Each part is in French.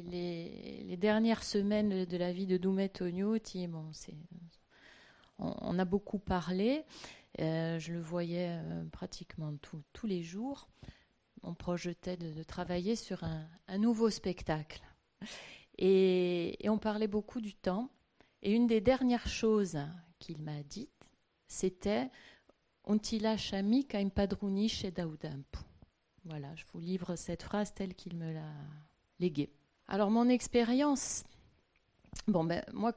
les dernières semaines de la vie de Doumet Tognotti, on a beaucoup parlé. Je le voyais pratiquement tous les jours. On projetait de travailler sur un nouveau spectacle. Et on parlait beaucoup du temps. Et une des dernières choses qu'il m'a dites, c'était «On ti lascia mica impadronire chez Daudampo». Voilà, je vous livre cette phrase telle qu'il me l'a léguée. Alors, mon expérience... moi,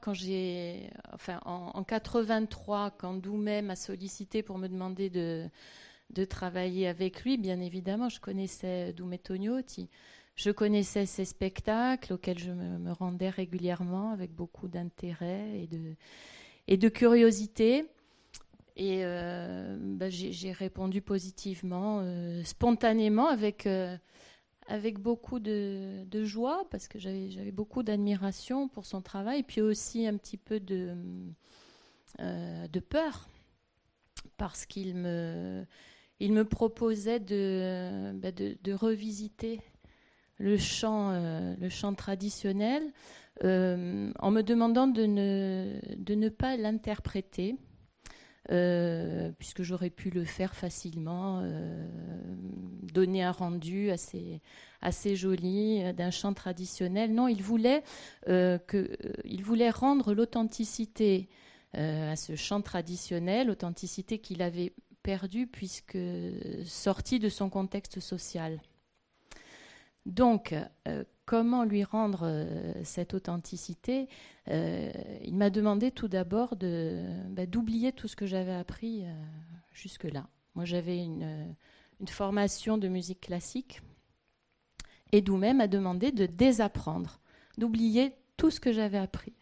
en 83, quand Doumet m'a sollicité pour me demander de travailler avec lui, bien évidemment, je connaissais Doumet Tognotti. Je connaissais ses spectacles auxquels je me rendais régulièrement avec beaucoup d'intérêt et de curiosité. Et j'ai répondu positivement, spontanément, avec beaucoup de joie, parce que j'avais beaucoup d'admiration pour son travail, puis aussi un petit peu de peur, parce qu'il me proposait de revisiter le chant traditionnel, en me demandant de ne pas l'interpréter, puisque j'aurais pu le faire facilement, donner un rendu assez joli d'un chant traditionnel. Non, il voulait rendre l'authenticité à ce chant traditionnel, authenticité qu'il avait perdue puisque sortie de son contexte social. Donc, comment lui rendre cette authenticité? Il m'a demandé tout d'abord d'oublier tout ce que j'avais appris jusque-là. Moi, j'avais une formation de musique classique, et Doumet m'a demandé de désapprendre, d'oublier tout ce que j'avais appris.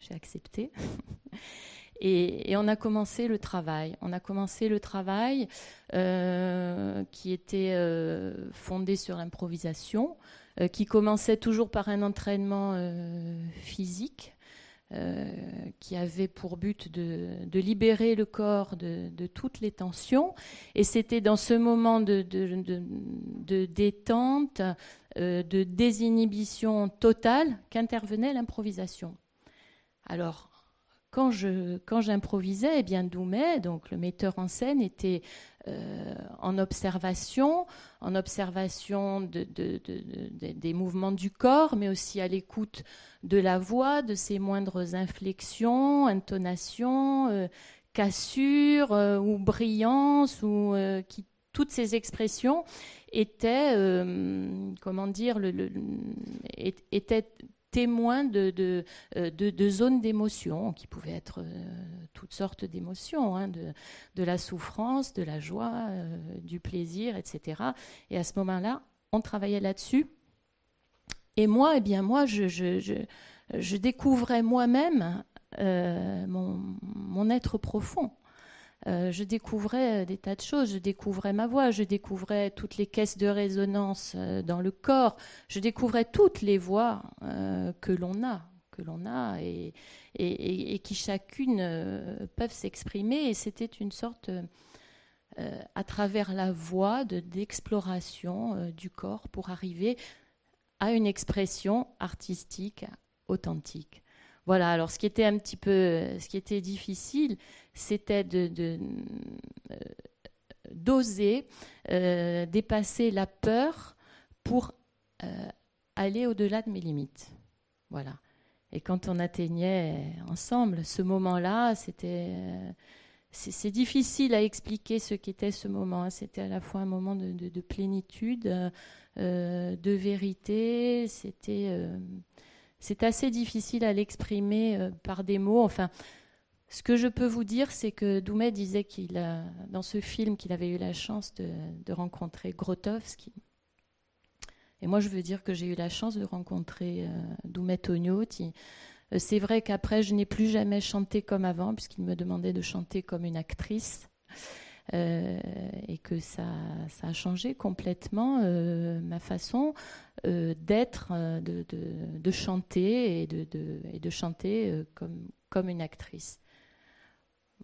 J'ai accepté. Et on a commencé le travail. Qui était fondé sur l'improvisation, qui commençait toujours par un entraînement physique, qui avait pour but de libérer le corps de toutes les tensions. Et c'était dans ce moment de détente, de désinhibition totale qu'intervenait l'improvisation. Alors, quand j'improvisais, eh bien Doumet, donc le metteur en scène, était en observation des mouvements du corps, mais aussi à l'écoute de la voix, de ses moindres inflexions, intonations, cassures ou brillances, toutes ces expressions étaient, étaient témoins de zones d'émotions, qui pouvaient être toutes sortes d'émotions, de la souffrance, de la joie, du plaisir, etc. Et à ce moment-là, on travaillait là-dessus. Et moi, je découvrais moi-même mon être profond. Je découvrais des tas de choses, je découvrais ma voix, je découvrais toutes les caisses de résonance dans le corps, je découvrais toutes les voix que l'on a et qui chacune peuvent s'exprimer. Et c'était une sorte, à travers la voix, d'exploration du corps pour arriver à une expression artistique authentique. Voilà, alors ce qui était difficile, c'était d'oser dépasser la peur pour aller au-delà de mes limites. Voilà. Et quand on atteignait ensemble ce moment-là, c'est difficile à expliquer ce qu'était ce moment. C'était à la fois un moment de plénitude, de vérité. C'est assez difficile à l'exprimer par des mots. Enfin, ce que je peux vous dire, c'est que Doumet disait dans ce film, qu'il avait eu la chance de rencontrer Grotowski. Et moi, je veux dire que j'ai eu la chance de rencontrer Doumet Tognotti. C'est vrai qu'après, je n'ai plus jamais chanté comme avant, puisqu'il me demandait de chanter comme une actrice. Et que ça a changé complètement ma façon d'être, de chanter et de chanter comme une actrice.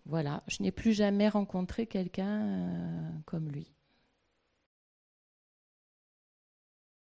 Voilà, je n'ai plus jamais rencontré quelqu'un comme lui.